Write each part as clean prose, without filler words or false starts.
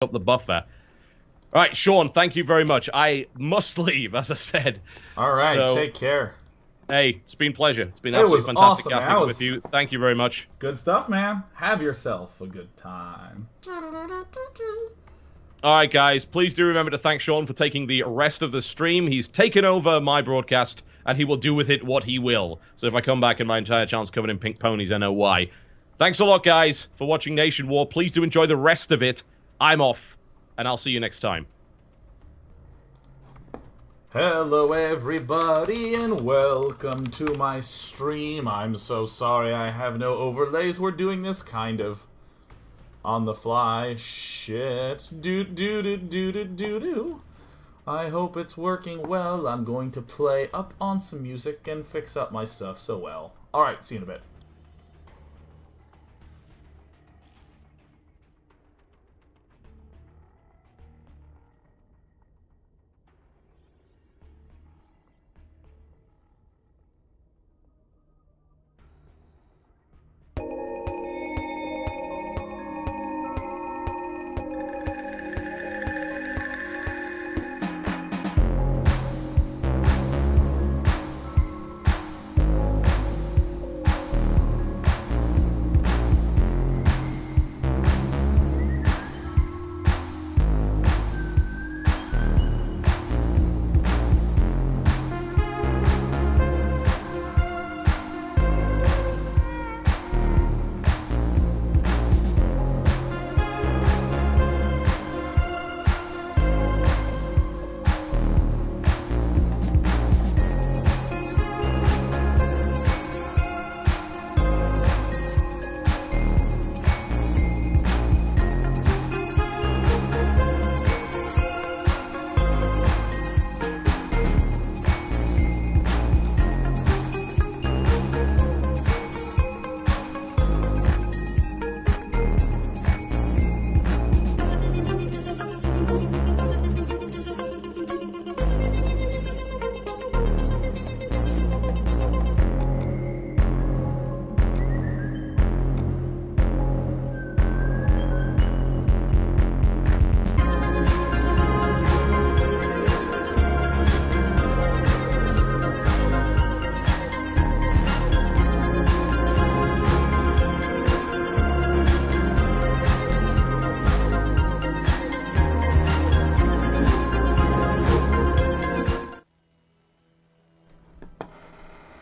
up the buffer. All right, Sean, thank you very much. I must leave, as I said. All right, So, take care. hey, it's been a pleasure. It's been It absolutely was fantastic awesome, man. casting with you. Thank you very much. It's good stuff, man. Have yourself a good time. All right, guys, please do remember to thank Sean for taking the rest of the stream. He's taken over my broadcast, and he will do with it what he will. So if I come back and my entire channel's covered in pink ponies, I know why. Thanks a lot, guys, for watching Nation War. Please do enjoy the rest of it. I'm off, and I'll see you next time. Hello everybody and welcome to my stream. I'm so sorry I have no overlays. We're doing this kind of on the fly shit. Do. I hope it's working well. I'm going to play up on some music and fix up my stuff so well. Alright, see you in a bit.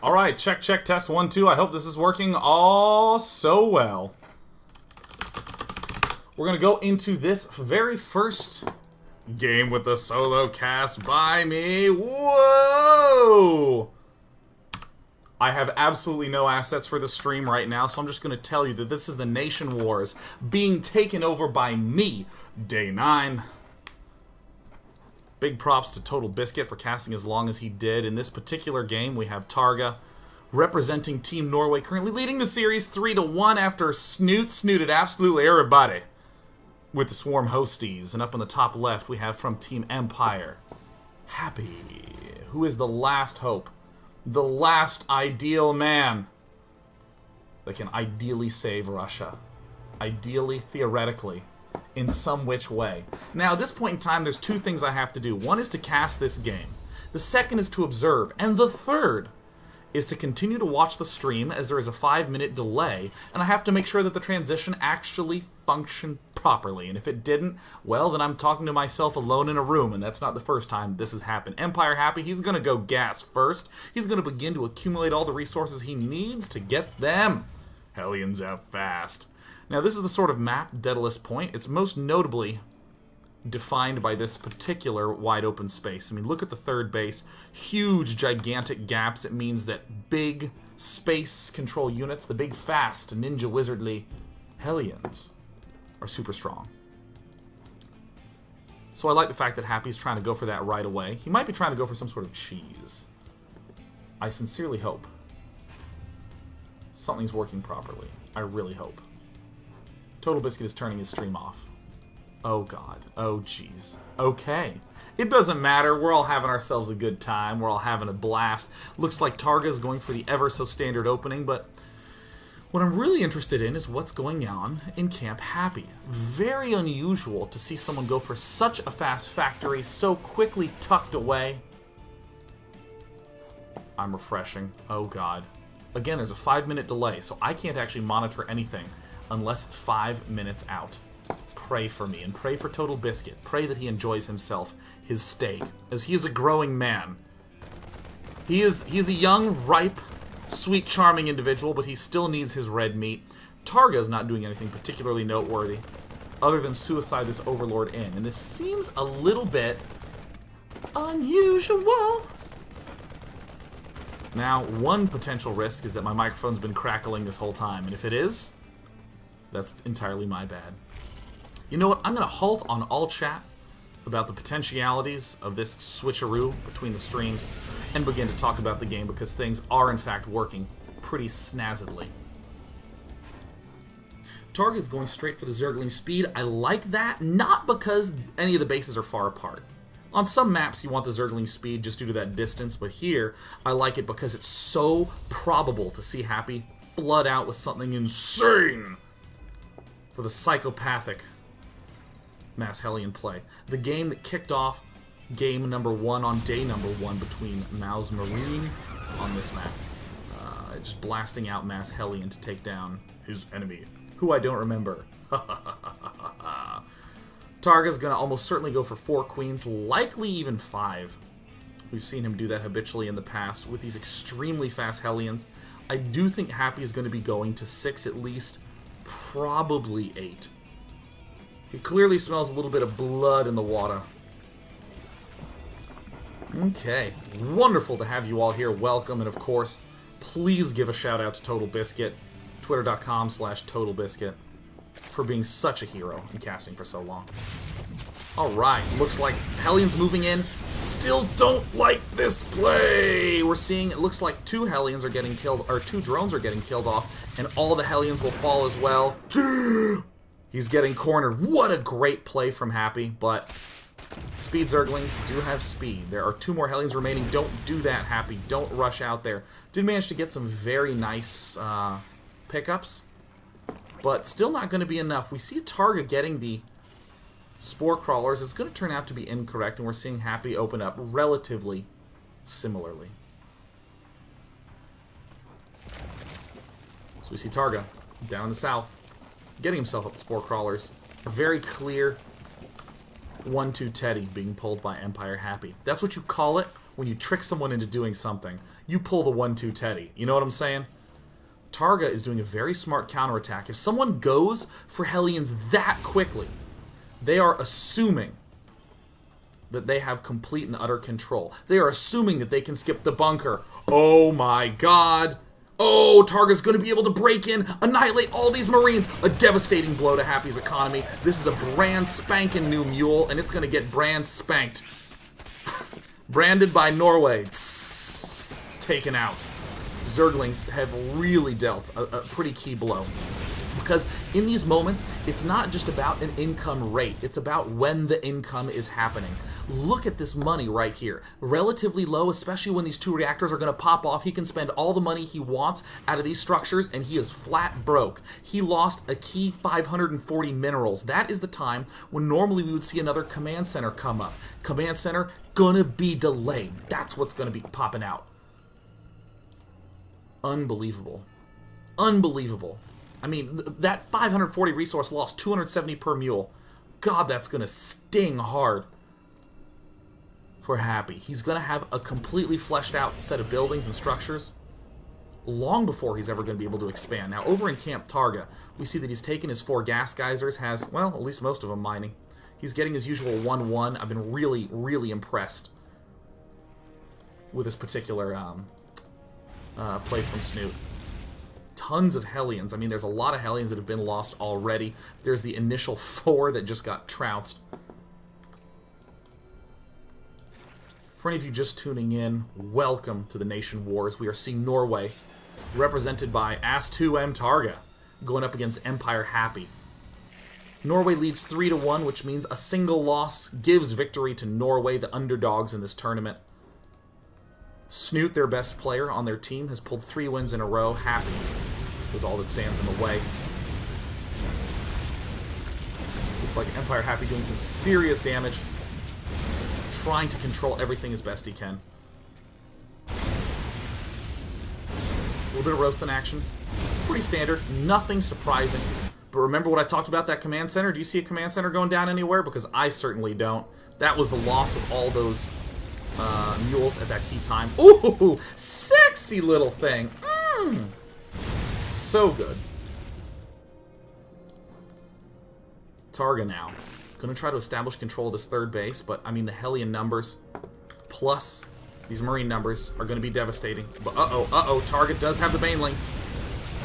Alright, check, test 1, 2. I hope this is working all so well. We're going to go into this very first game with the solo cast by me. Whoa! I have absolutely no assets for the stream right now, so I'm just going to tell you that this is the Nation Wars being taken over by me, Day 9. Big props to Totalbiscuit for casting as long as he did. In this particular game, we have Targa representing Team Norway, currently leading the series 3-1 after snooted absolutely everybody with the Swarm Hosties. And up on the top left, we have from Team Empire, Happy, who is the last hope, the last ideal man that can ideally save Russia. Ideally, theoretically, in some which way. Now, at this point in time, there's two things I have to do. One is to cast this game. The second is to observe. And the third is to continue to watch the stream as there is a 5-minute delay, and I have to make sure that the transition actually functioned properly. And if it didn't, well, then I'm talking to myself alone in a room, and that's not the first time this has happened. Empire Happy, he's going to go gas first. He's going to begin to accumulate all the resources he needs to get them Hellions out fast. Now, this is the sort of map, Daedalus Point. It's most notably defined by this particular wide open space. I mean, look at the third base. Huge, gigantic gaps. It means that big space control units, the big, fast, ninja wizardly Hellions, are super strong. So I like the fact that Happy's trying to go for that right away. He might be trying to go for some sort of cheese. I sincerely hope something's working properly. I really hope. Totalbiscuit is turning his stream off. Oh god. Oh jeez. Okay. It doesn't matter. We're all having ourselves a good time. We're all having a blast. Looks like Targa is going for the ever so standard opening, but What I'm really interested in is what's going on in Camp Happy. Very unusual to see someone go for such a fast factory so quickly tucked away. I'm refreshing. Oh god. Again, there's a 5-minute delay, so I can't actually monitor anything unless it's 5 minutes out. Pray for me, and pray for Totalbiscuit. Pray that he enjoys himself, his steak, as he is a growing man. He is a young, ripe, sweet, charming individual, but he still needs his red meat. Targa's not doing anything particularly noteworthy, other than suicide this Overlord in, and this seems a little bit unusual. Now, one potential risk is that my microphone's been crackling this whole time, and if it is, that's entirely my bad. You know what? I'm going to halt on all chat about the potentialities of this switcheroo between the streams and begin to talk about the game, because things are in fact working pretty snazzily. Targa is going straight for the Zergling speed. I like that, not because any of the bases are far apart. On some maps you want the Zergling speed just due to that distance, but here I like it because it's so probable to see Happy flood out with something insane for the psychopathic Mass Hellion play. The game that kicked off game number 1 on day number 1 between Mao's Marine on this map. Just blasting out Mass Hellion to take down his enemy, who I don't remember. Targa's gonna almost certainly go for 4 queens, likely even 5. We've seen him do that habitually in the past with these extremely fast Hellions. I do think Happy is going to be going to 6 at least, probably 8. He clearly smells a little bit of blood in the water. Okay, wonderful to have you all here. Welcome, and of course, please give a shout out to Totalbiscuit, twitter.com/Totalbiscuit, for being such a hero and casting for so long. Alright, looks like Hellions moving in. Still don't like this play! We're seeing, it looks like 2 Hellions are getting killed, or 2 drones are getting killed off, and all the Hellions will fall as well. He's getting cornered. What a great play from Happy, but Speed Zerglings do have speed. There are 2 more Hellions remaining. Don't do that, Happy. Don't rush out there. Did manage to get some very nice pickups, but still not going to be enough. We see Targa getting the Spore Crawlers. It's going to turn out to be incorrect, and we're seeing Happy open up relatively similarly. So we see Targa down in the south getting himself up Spore Crawlers. A very clear 1-2 Teddy being pulled by Empire Happy. That's what you call it when you trick someone into doing something. You pull the 1-2 Teddy. You know what I'm saying? Targa is doing a very smart counterattack. If someone goes for Hellions that quickly, they are assuming that they have complete and utter control. They are assuming that they can skip the bunker. Oh my god. Oh, Targa's going to be able to break in, annihilate all these Marines. A devastating blow to Happy's economy. This is a brand spanking new mule, and it's going to get brand spanked. Branded by Norway. Tss, taken out. Zerglings have really dealt a pretty key blow. Because in these moments, it's not just about an income rate. It's about when the income is happening. Look at this money right here. Relatively low, especially when these 2 reactors are going to pop off. He can spend all the money he wants out of these structures, and he is flat broke. He lost a key 540 minerals. That is the time when normally we would see another command center come up. Command center gonna be delayed. That's what's going to be popping out. Unbelievable. Unbelievable. I mean, that 540 resource loss, 270 per mule. God, that's going to sting hard for Happy. He's going to have a completely fleshed out set of buildings and structures long before he's ever going to be able to expand. Now, over in Camp Targa, we see that he's taken his 4 gas geysers, has, well, at least most of them mining. He's getting his usual 1-1. I've been really, really impressed with this particular play from Snoot. Tons of Hellions. I mean, there's a lot of Hellions that have been lost already. There's the initial 4 that just got trounced. For any of you just tuning in, welcome to the Nation Wars. We are seeing Norway, represented by Ass2M Targa, going up against Empire Happy. Norway leads 3-1, which means a single loss gives victory to Norway, the underdogs in this tournament. Snoot, their best player on their team, has pulled 3 wins in a row. Happy is all that stands in the way. Looks like Empire Happy doing some serious damage. Trying to control everything as best he can. A little bit of roast in action. Pretty standard. Nothing surprising. But remember what I talked about, that command center? Do you see a command center going down anywhere? Because I certainly don't. That was the loss of all those mules at that key time. Ooh, sexy little thing. So good. Targa now. Gonna try to establish control of this third base, but I mean the Hellion numbers plus these Marine numbers are gonna be devastating. But Targa does have the Banelings.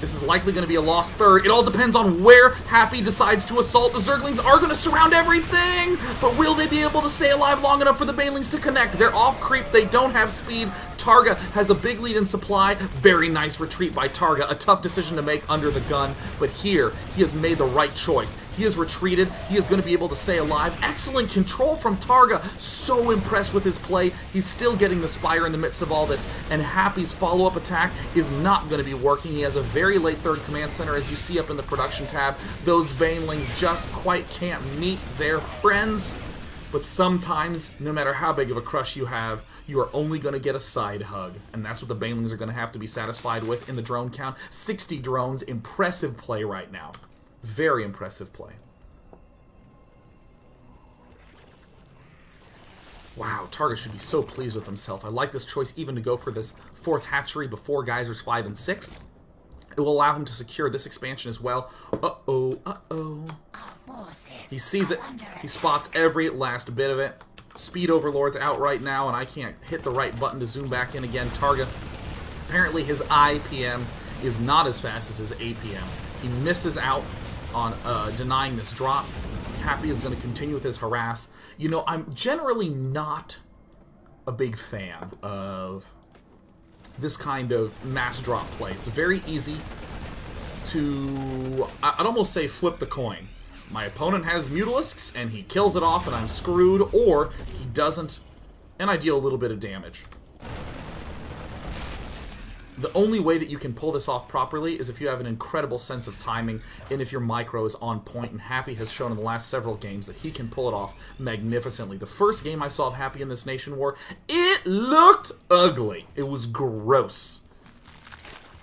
This is likely going to be a lost third. It all depends on where Happy decides to assault. The Zerglings are going to surround everything, but will they be able to stay alive long enough for the Banelings to connect? They're off creep. They don't have speed. Targa has a big lead in supply. Very nice retreat by Targa. A tough decision to make under the gun, but here he has made the right choice. He has retreated. He is going to be able to stay alive. Excellent control from Targa. So impressed with his play. He's still getting the Spire in the midst of all this, and Happy's follow-up attack is not going to be working. He has a very late third command center, as you see up in the production tab. Those Banelings just quite can't meet their friends. But sometimes, no matter how big of a crush you have, you are only going to get a side hug. And that's what the Banelings are going to have to be satisfied with in the drone count. 60 drones. Impressive play right now. Very impressive play. Wow, Targa should be so pleased with himself. I like this choice even to go for this fourth hatchery before Geysers 5 and 6. It will allow him to secure this expansion as well. He sees it. He spots every last bit of it. Speed Overlord's out right now, and I can't hit the right button to zoom back in again. Targa, apparently his IPM is not as fast as his APM. He misses out on denying this drop. Happy is going to continue with his harass. You know, I'm generally not a big fan of this kind of mass drop play. It's very easy to, I'd almost say, flip the coin. My opponent has Mutalisks, and he kills it off, and I'm screwed, or he doesn't, and I deal a little bit of damage. The only way that you can pull this off properly is if you have an incredible sense of timing, and if your micro is on point, and Happy has shown in the last several games that he can pull it off magnificently. The first game I saw of Happy in this Nation War, it looked ugly. It was gross.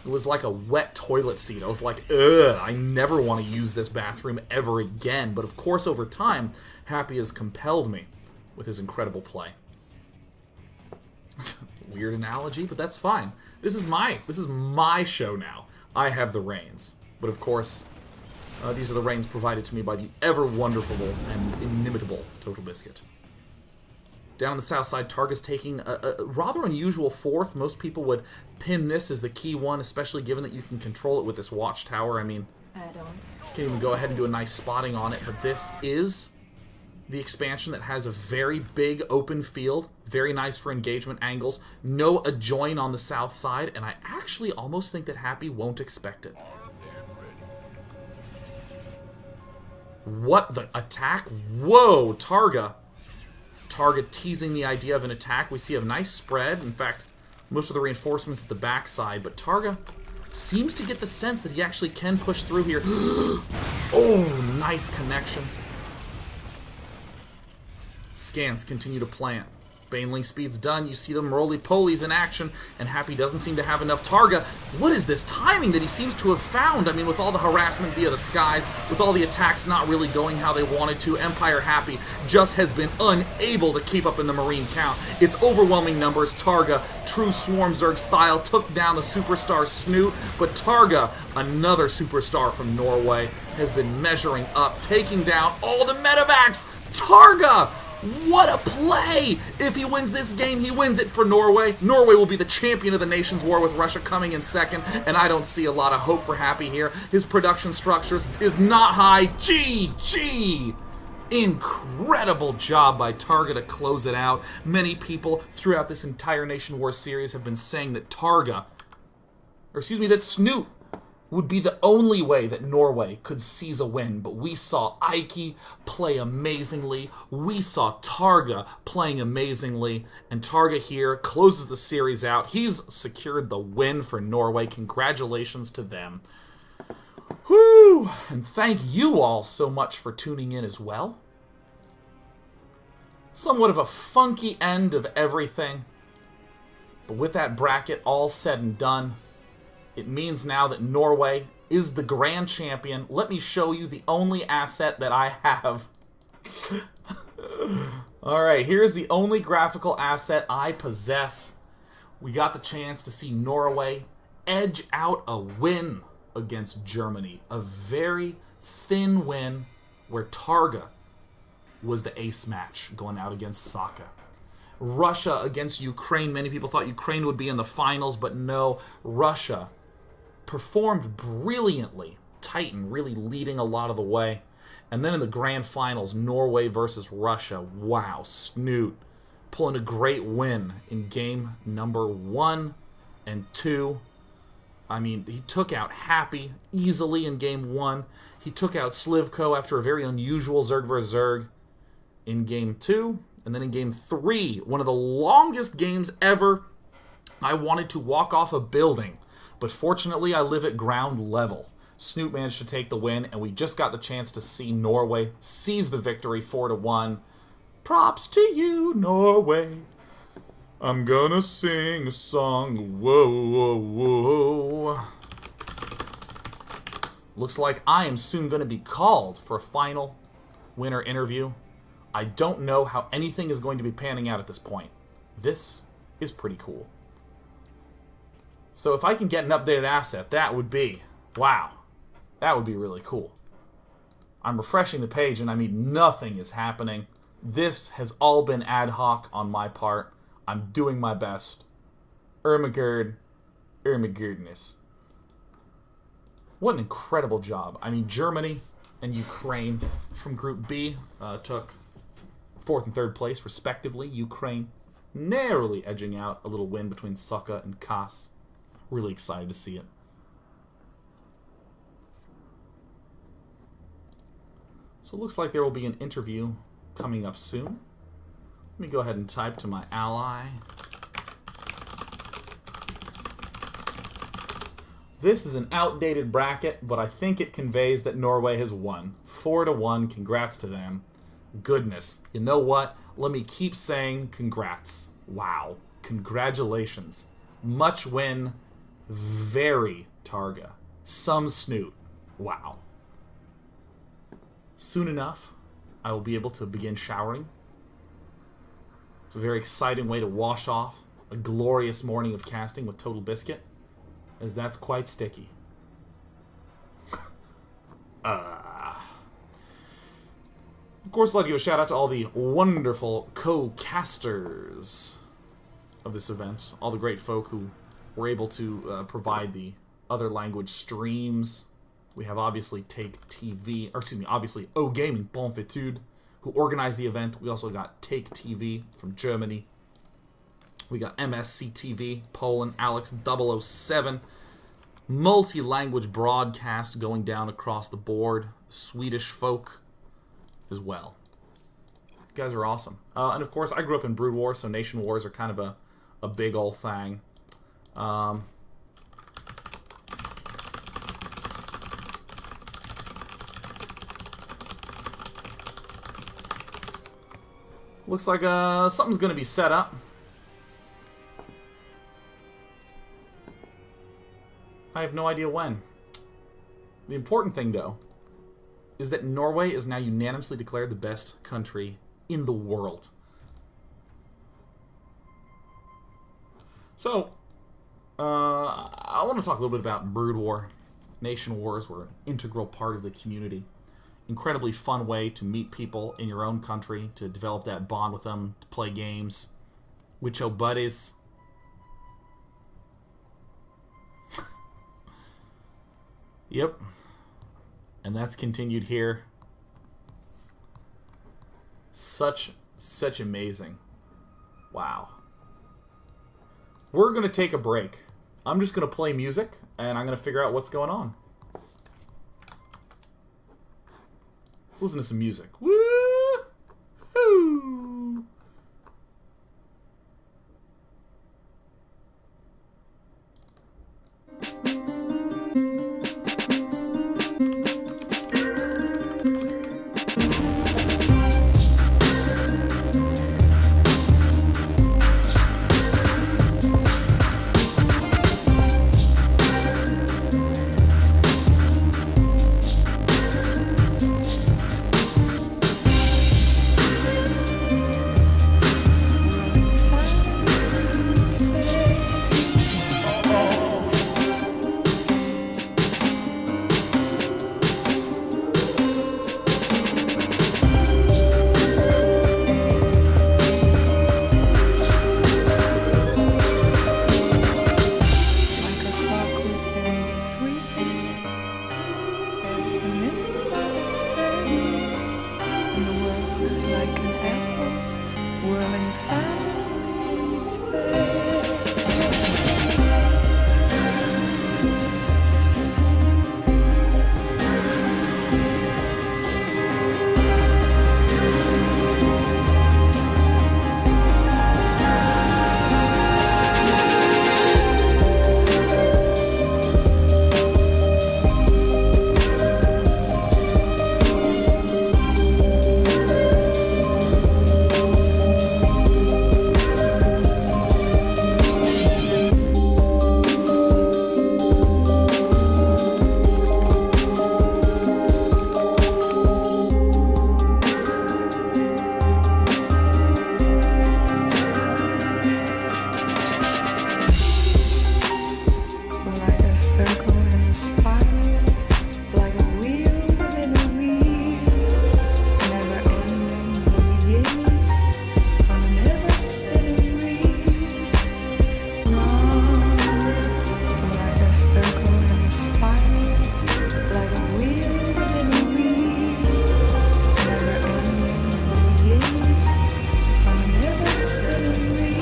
It was like a wet toilet seat. I was like, ugh, I never want to use this bathroom ever again. But of course, over time, Happy has compelled me with his incredible play. Weird analogy, but that's fine. This is my show now. I have the reins. But of course, these are the reins provided to me by the ever wonderful and inimitable Totalbiscuit. Down on the south side, Targa's taking a rather unusual fourth. Most people would pin this as the key one, especially given that you can control it with this watchtower. I mean, you can even go ahead and do a nice spotting on it, but this is the expansion that has a very big open field, very nice for engagement angles, no adjoin on the south side, and I actually almost think that Happy won't expect it. What the attack? Whoa, Targa teasing the idea of an attack. We see a nice spread. In fact, most of the reinforcements at the backside, but Targa seems to get the sense that he actually can push through here. Oh, nice connection. Scans continue to plant. Baneling speed's done. You see them roly-polies in action, and Happy doesn't seem to have enough. Targa, what is this timing that he seems to have found? I mean, with all the harassment via the skies, with all the attacks not really going how they wanted to, Empire Happy just has been unable to keep up in the Marine count. It's overwhelming numbers. Targa, true Swarm Zerg style, took down the superstar Snoot, but Targa, another superstar from Norway, has been measuring up, taking down all the medevacs. Targa! What a play! If he wins this game, he wins it for Norway. Norway will be the champion of the Nations War with Russia coming in second, and I don't see a lot of hope for Happy here. His production structures is not high. GG! Incredible job by Targa to close it out. Many people throughout this entire Nation War series have been saying that that Snoot would be the only way that Norway could seize a win, but we saw Ike play amazingly, we saw Targa playing amazingly, and Targa here closes the series out. He's secured the win for Norway. Congratulations to them. Whew! And thank you all so much for tuning in as well. Somewhat of a funky end of everything. But with that bracket all said and done, it means now that Norway is the grand champion. Let me show you the only asset that I have. Alright, here's the only graphical asset I possess. We got the chance to see Norway edge out a win against Germany. A very thin win where Targa was the ace match going out against Saka. Russia against Ukraine. Many people thought Ukraine would be in the finals, but no. Russia performed brilliantly. Titan really leading a lot of the way. And then in the grand finals, Norway versus Russia. Wow, Snoot pulling a great win in game number 1 and 2. I mean, he took out Happy easily in game 1. He took out Slivko after a very unusual Zerg vs. Zerg in game 2. And then in game 3, one of the longest games ever, I wanted to walk off a building. But fortunately, I live at ground level. Snoot managed to take the win, and we just got the chance to see Norway seize the victory 4-1. Props to you, Norway. I'm gonna sing a song. Whoa, whoa, whoa. Looks like I am soon gonna be called for a final winner interview. I don't know how anything is going to be panning out at this point. This is pretty cool. So if I can get an updated asset, that would be, wow, that would be really cool. I'm refreshing the page and I mean nothing is happening. This has all been ad hoc on my part. I'm doing my best. Ermagerd, Ermagerdness. What an incredible job. I mean, Germany and Ukraine from Group B took 4th and 3rd place, respectively. Ukraine narrowly edging out a little win between Saka and Kas. Really excited to see it. So it looks like there will be an interview coming up soon. Let me go ahead and type to my ally. This is an outdated bracket, but I think it conveys that Norway has won. 4-1, congrats to them. Goodness, you know what? Let me keep saying congrats. Wow, congratulations. Much win, very Targa. Some Snoot. Wow. Soon enough, I will be able to begin showering. It's a very exciting way to wash off a glorious morning of casting with Totalbiscuit, as that's quite sticky. Of course, I'd like to give a shout out to all the wonderful co-casters of this event, all the great folk who were able to provide the other language streams. We have obviously obviously OGaming, Bonfitude, who organized the event. We also got Take TV from Germany. We got MSC TV, Poland, Alex 007. Multi-language broadcast going down across the board. Swedish folk as well. You guys are awesome. And of course, I grew up in Brood War, so nation wars are kind of a big old thing. Looks like something's going to be set up. I have no idea when. The important thing, though, is that Norway is now unanimously declared the best country in the world. So, I want to talk a little bit about Brood War. Nation wars were an integral part of the community. Incredibly fun way to meet people in your own country, to develop that bond with them, to play games with your buddies. Yep. And that's continued here. Such amazing. Wow. We're going to take a break. I'm just going to play music, and I'm going to figure out what's going on. Let's listen to some music. Woo-hoo! apple whirling sound in space. Like a circle and a spiral, like a wheel within a wheel, never ending the beginning on a never spinning reel. Like a circle and a spiral, like a wheel within a wheel, never ending the beginning on a never spinning reel.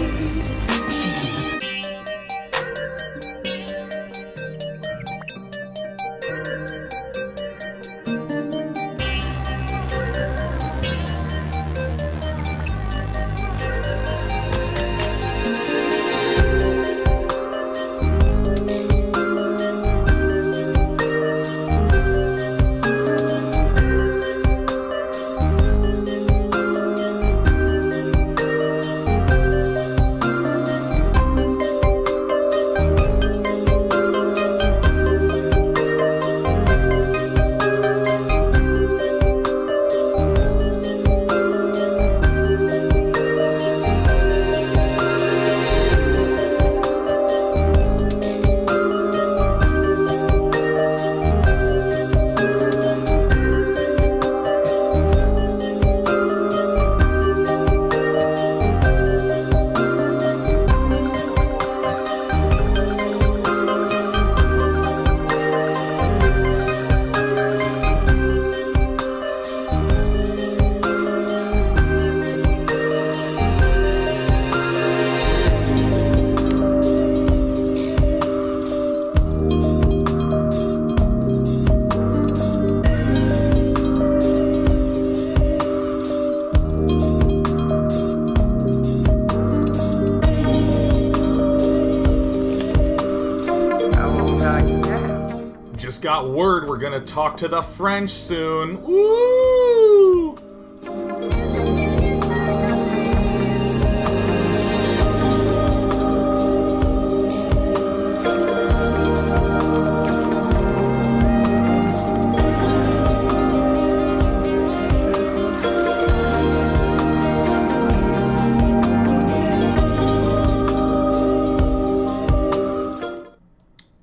Just got word we're gonna talk to the French soon. Woo!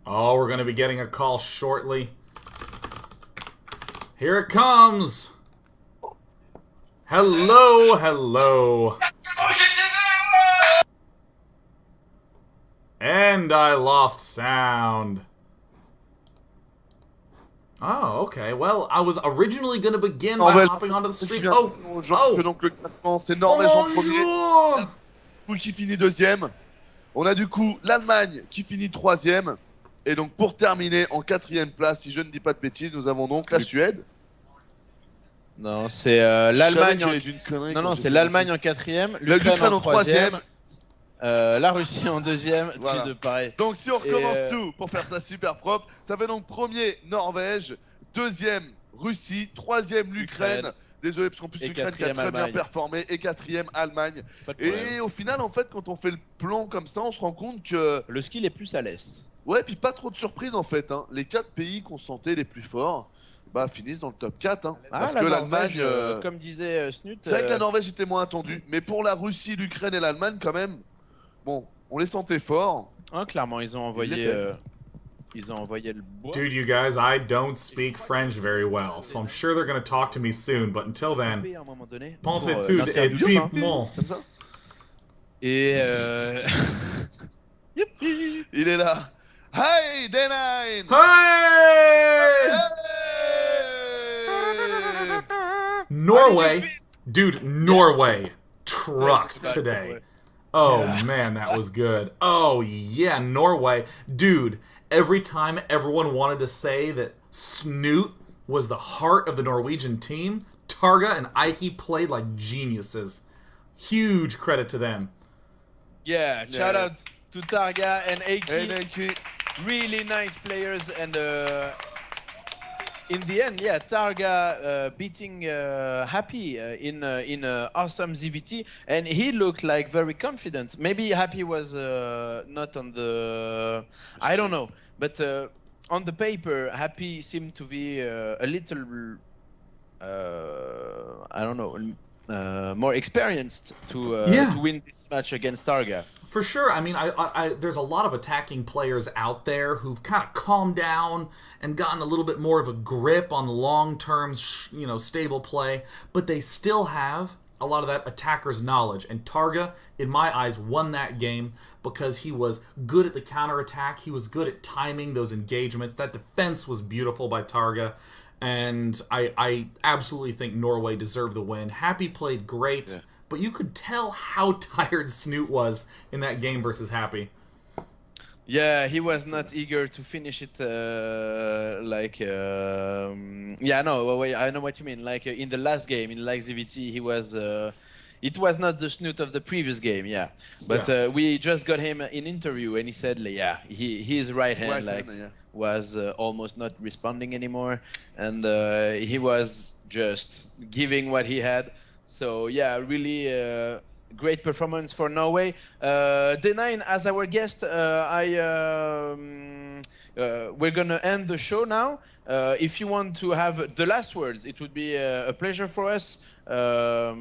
Oh, we're gonna be getting a call shortly. Here it comes. Hello, hello. And I lost sound. Oh, okay. Well, I was originally going to begin by hopping onto the stream. Oh, Donc le classement, c'est Norvège en premier, bonjour. qui finit deuxième. On a du coup l'Allemagne qui finit troisième. Et donc pour terminer en quatrième place, si je ne dis pas de bêtises, nous avons donc la Suède. Non, c'est l'Allemagne. Non, non, c'est l'Allemagne en quatrième, l'Ukraine en troisième, la Russie en deuxième. Voilà. Pareil. Donc si on recommence tout pour faire ça super propre, ça fait donc premier Norvège, deuxième Russie, troisième l'Ukraine. Désolé parce qu'en plus l'Ukraine qui a très bien performé, et quatrième Allemagne. Et au final en fait quand on fait le plan comme ça, on se rend compte que le skill est plus à l'est. Ouais, puis pas trop de surprises en fait. Hein. Les 4 pays qu'on sentait les plus forts finissent dans le top 4. Hein. Ah, parce que l'Allemagne, comme disait Snut... C'est vrai que la Norvège était moins attendue. Mais pour la Russie, l'Ukraine et l'Allemagne quand même, bon, on les sentait forts. Hein, clairement, ils ont envoyé le bois. Dude, you guys, I don't speak French very well, so I'm sure they're gonna talk to me soon, but until then, Ponfitude et Pipemont. Comme ça. Et Youpi, il est là. Hey, D9! Hey! Hey! Norway Dude, Norway trucked today. Oh, man, that was good. Oh, yeah, Norway. Dude, every time everyone wanted to say that Snoot was the heart of the Norwegian team, Targa and Ike played like geniuses. Huge credit to them. Yeah, shout out to Targa and Ike. Really nice players, and in the end, yeah, Targa beating Happy in awesome ZVT, and he looked like very confident. Maybe Happy was not on the, I don't know, but on the paper, Happy seemed to be a little, I don't know, more experienced to win this match against Targa. For sure. I mean, there's a lot of attacking players out there who've kind of calmed down and gotten a little bit more of a grip on long-term, stable play, but they still have a lot of that attacker's knowledge. And Targa, in my eyes, won that game because he was good at the counterattack. He was good at timing those engagements. That defense was beautiful by Targa. And I absolutely think Norway deserved the win. Happy played great, but you could tell how tired Snoot was in that game versus Happy. Yeah, he was not eager to finish it yeah, no, I know what you mean. Like in the last game, in like ZVT, he was... it was not the Snoot of the previous game, yeah. But we just got him in interview, and he said, yeah, his right hand, was almost not responding anymore, and he was just giving what he had. So yeah, really great performance for Norway. D9 as our guest. We're gonna end the show now. If you want to have the last words, it would be a pleasure for us. Go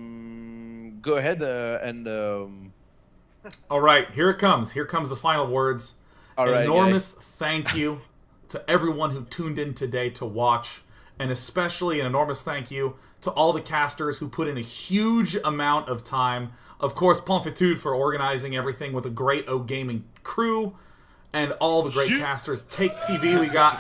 ahead and. All right, here it comes. Here comes the final words. All right, enormous thank you to everyone who tuned in today to watch, and especially an enormous thank you to all the casters who put in a huge amount of time. Of course, Ponfitude for organizing everything with a great OGaming crew, and all the great casters. Take TV, we got...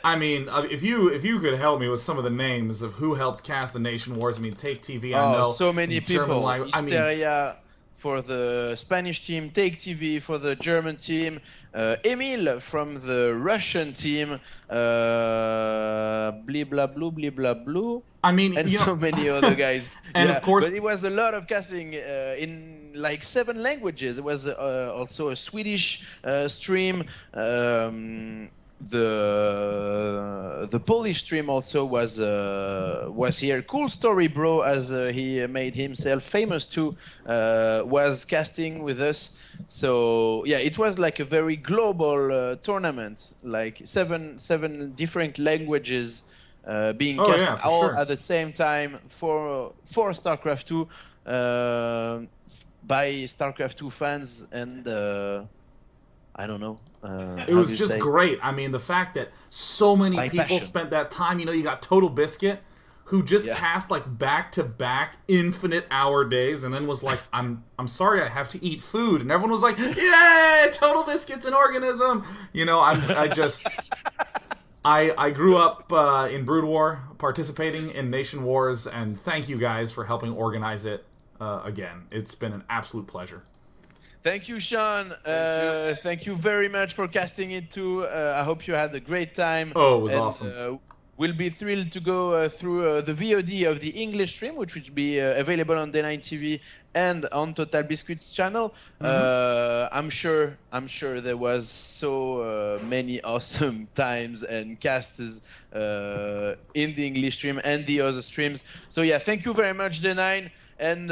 I mean, if you could help me with some of the names of who helped cast the Nation Wars. I mean, Take TV, I know. So many people. Hysteria for the Spanish team, Take TV for the German team, Emil from the Russian team, blah blue. I mean, and so many other guys. And of course, but it was a lot of casting in like 7 languages. It was also a Swedish stream. The Polish stream also was here. Cool Story Bro, as he made himself famous too, was casting with us. So yeah, it was like a very global tournament, like seven different languages being cast at the same time for StarCraft 2 by StarCraft 2 fans, and I don't know. It was just great. I mean, the fact that so many people spent that time. You got Totalbiscuit, who just cast like back-to-back infinite hour days, and then was like, I'm sorry, I have to eat food, and everyone was like, yay, Totalbiscuit's an organism. I grew up in Brood War, participating in Nation Wars, and thank you guys for helping organize it again. It's been an absolute pleasure. Thank you, Sean. Thank you very much for casting it too. I hope you had a great time. Oh, it was awesome. We'll be thrilled to go through the VOD of the English stream, which will be available on Day9 TV and on Totalbiscuit's channel. I'm sure there was so many awesome times and casts in the English stream and the other streams. So yeah, thank you very much, Day9, and